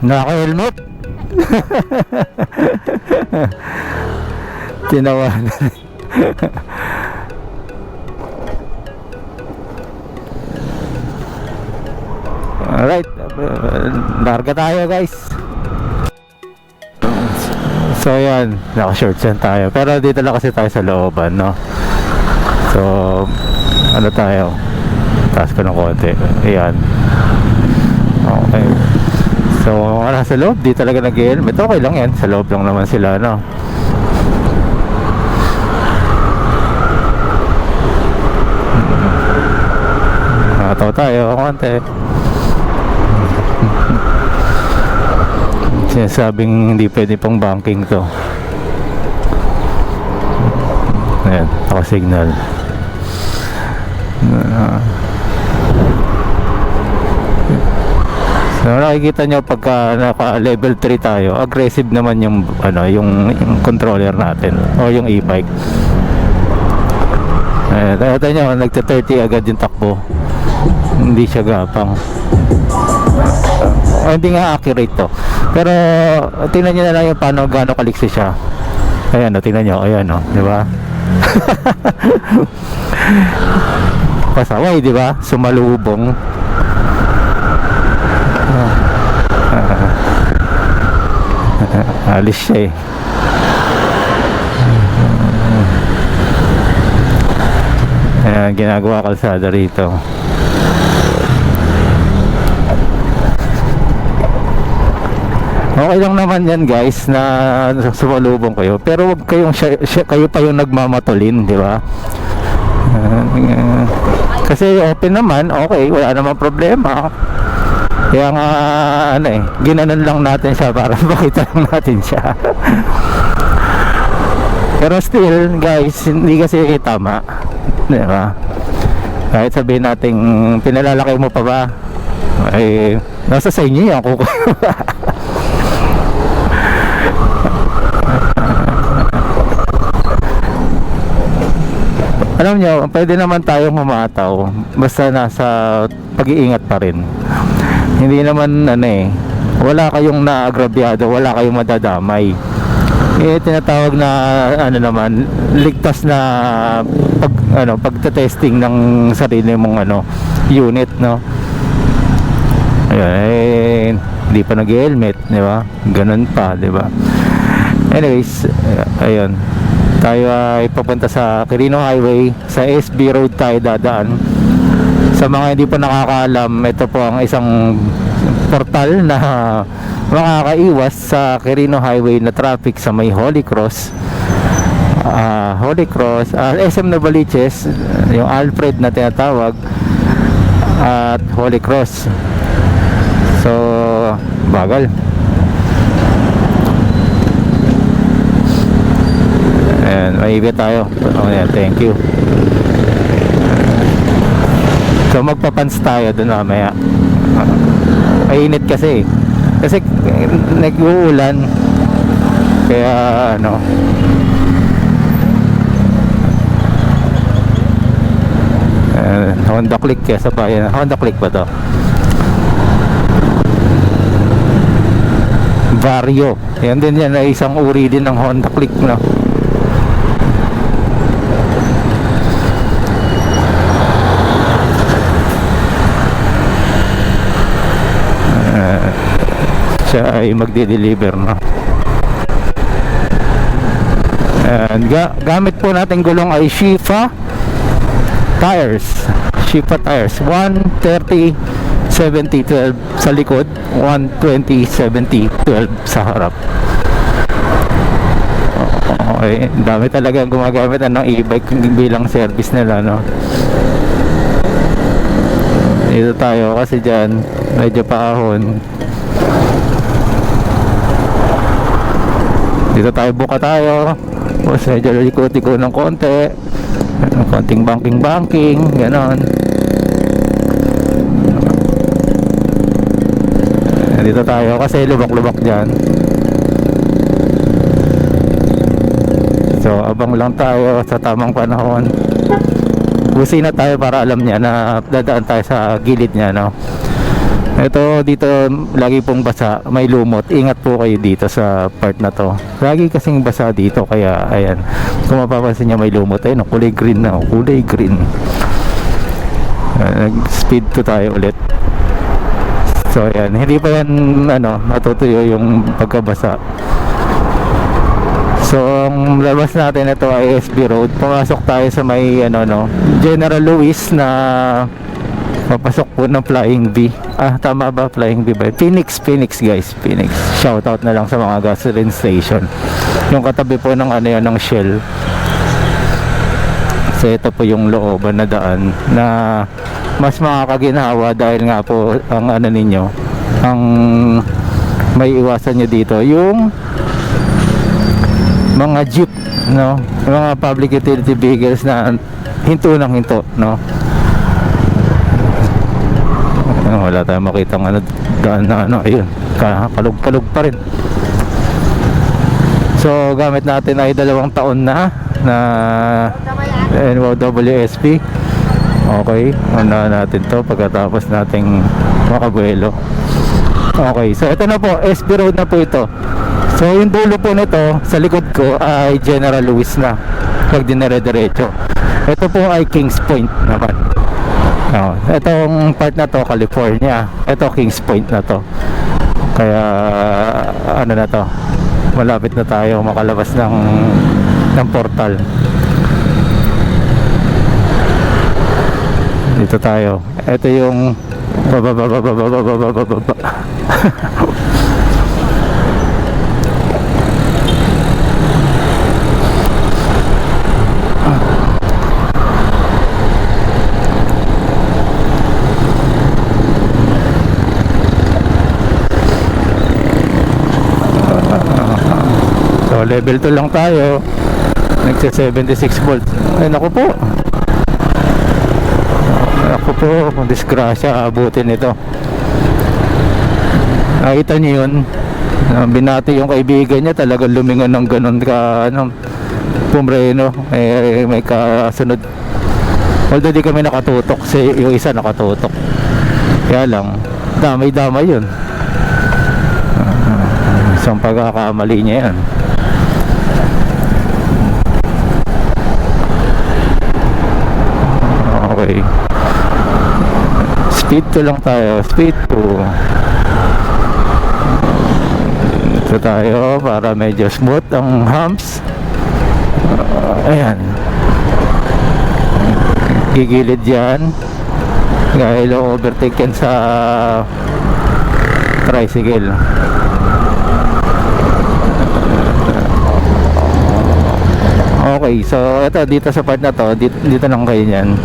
Naka-helmet. Tinawanan. Alright, larga tayo guys. So yan, naka-shorts yan tayo. Pero dito lang kasi tayo sa looban, no? So, ano tayo? Taas ko ng konti. Ayan. Okay. So, nasa loob, di talaga nag-helmet. Okay lang yan, sa loob lang naman sila, no? Nakatawa tayo, konti. Sinasabing hindi pwede pang banking to. Ayan, naka-signal. So nakikita nyo pagka naka level 3 tayo, aggressive naman yung ano, yung controller natin o yung e-bike. Kaya nyo, nagta-30 agad yung takbo. Hindi siya gapang. Hindi nga accurate to. Pero tingnan nyo na lang yung paano gaano kaliksi siya. Ayan o, tingnan nyo. Ayan o, di ba? Pasaway, di ba? Sumalubong. Alis siya eh. Ayan, ginagawa kalsada rito. Okay lang naman yan guys na sumalubong kayo, pero wag kayong kayo pa yung nagmamatulin, di ba? Kasi open naman, okay, wala namang problema. Kaya nga ano eh, ginanon lang natin siya para makita lang natin siya. Pero still guys, hindi kasi tama, di ba? Kahit sabihin natin pinalalaki mo pa ba, ay nasa sa inyo yan kung alam nyo, pwede naman tayong humataw basta nasa pag-iingat pa rin. Hindi naman ano eh, wala kayong naagrabyado, wala kayong madadamay. Eh tinatawag na ano naman, ligtas na pagte-testing ng sarili mong unit, no. Ayun, eh hindi pa nag-helmet, di ba? Ganun pa, di ba? Anyways, ayun. Tayo ay papunta sa Quirino Highway. Sa SB Road tayo dadaan. Sa mga hindi pa nakakaalam, ito po ang isang portal na makakaiwas sa Quirino Highway na traffic sa may Holy Cross. SM Novaliches, yung Alfred na tinatawag, at Holy Cross. So, bagal. Ayan, maibig tayo. Okay, thank you. So magpapans tayo doon mamaya. Mainit kasi. Kasi nag-uulan. Kaya Honda Click kesa pa yan. Honda Click ba to? Vario. Yan din yan, ay isang uri din ng Honda Click, no? Siya ay magde-deliver, no? And gamit po natin gulong ay Shifa tires. Shifa tires 130 70-12 sa likod, 120 70-12 sa harap. Okay, dami talaga gumagamit ng e-bike bilang service nila, no? Dito tayo kasi dyan medyo paahon. Dito tayo, buka tayo. Tapos medyo likot-likot ng konti. Konting banking, ganon. Dito tayo kasi lubak-lubak dyan. So abang lang tayo sa tamang panahon. Busi na tayo para alam niya na dadaan tayo sa gilid niya, no? Ito dito lagi pong basa, may lumot. Ingat po kayo dito sa part na to. Lagi kasing basa dito kaya ayan. Kung mapapansin niyo may lumot, ayun, kulay green na, kulay green. Nag-speed to tayo ulit. So ayan, hindi pa yan natutuyo yung pagkabasa. So ang labas natin ito ay SB Road. Pumasok tayo sa may General Luis na papasok po ng Flying V. Tama ba? Flying V ba? Phoenix guys, Phoenix. Shoutout na lang sa mga gasoline station. Yung katabi po ng ng Shell. So ito po yung looban na daan na mas makakaginhawa dahil nga po ang ninyo, ang may iwasan nyo dito yung mga jeep, mga public utility vehicles na hinto ng hinto, wala tayong makitang daan na ayun, kalug-kalug pa rin. So gamit natin ay 2 taon na NWSP. Okay, una natin to pagkatapos nating makabuelo. Okay, so ito na po, SB Road na po ito. So yung dulo po nito sa likod ko ay General Luis na, pag dinire-diretso. Ito po ay Kings Point naman. Itong part na to California, ito Kings Point na to. Kaya na to, malapit na tayo makalabas ng portal. Dito tayo. Ito yung so level 2 lang tayo, nagsa 76 volts. Ay naku po, kung disgrasya abutin ito. Nakita niyo yun, binati yung kaibigan niya, talagang lumingon ng ganun ka pumreno, may kasunod. Although di kami nakatutok, yung isa nakatutok, kaya lang damay yun. Isang pagkakamali niya yan. Okay, speed 2 lang tayo, speed 2. Ito tayo para medyo smooth ang humps. Ayan, gigilid yan dahil overtake yan sa tricycle. Okay, so ito dito sa part na to, dito lang kayo yan.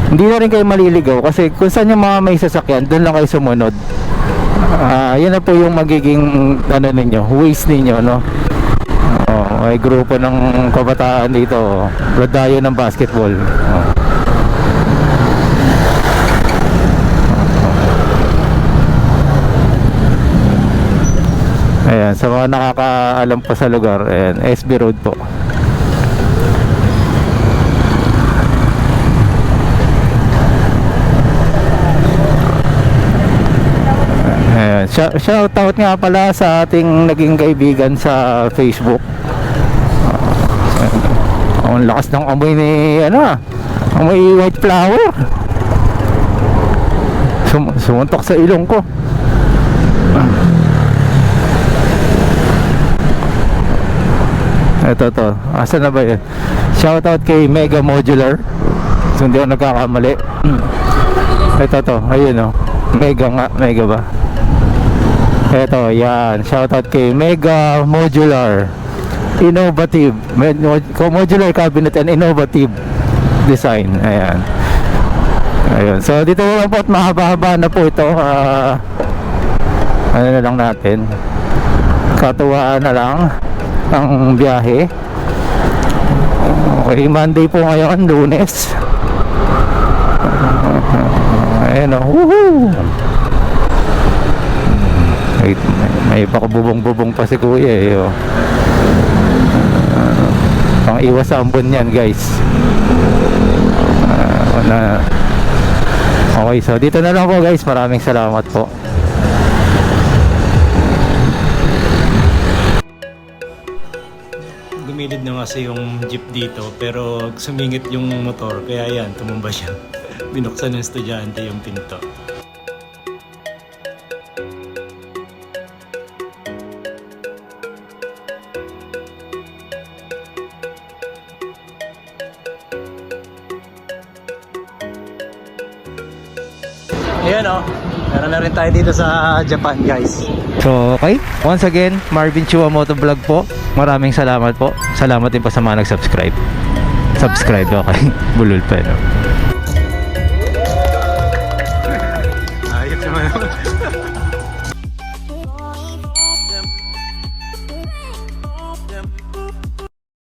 Hindi na rin kayo maliligaw kasi kung saan yung mga may sasakyan, doon lang kayo sumunod. Yan na po yung magiging ninyo, waste ninyo, may grupo ng kabataan dito, radayo ng basketball. Ayan, sa mga nakakaalam po sa lugar, ayan, SB Road po. Ayan, shoutout nga pala sa ating naging kaibigan sa Facebook. Ang lakas ng amoy ni amoy white flower. Sumuntok sa ilong ko. Ito to, asa na ba yun? Shoutout kay Mega Modular, so hindi ako nagkakamali. Ito to, ayun Mega nga, Mega ba? Ito, yan, shoutout kay Mega Modular, innovative modular cabinet and innovative design. Ayan, so dito lang po at mahaba-haba na po ito. Ano na lang natin, katuwaan na lang ang biyahe. Okay, Monday po ngayon, Lunes. Ayan woohoo! May pakabubong-bubong pa si kuya pang iwas sa ambon yan guys. Okay, so dito na lang po guys, maraming salamat po. sumilid na kasi yung jeep dito pero sumingit yung motor kaya yan, tumumba siya. Binuksan ng estudyante yung pinto. Ayan o, meron na rin tayo dito sa Japan guys. So, okay. Once again, Marvin Chua Motovlog po. Maraming salamat po. Salamat din po sa mga nag-subscribe. Subscribe, okay. Bulol pa, no?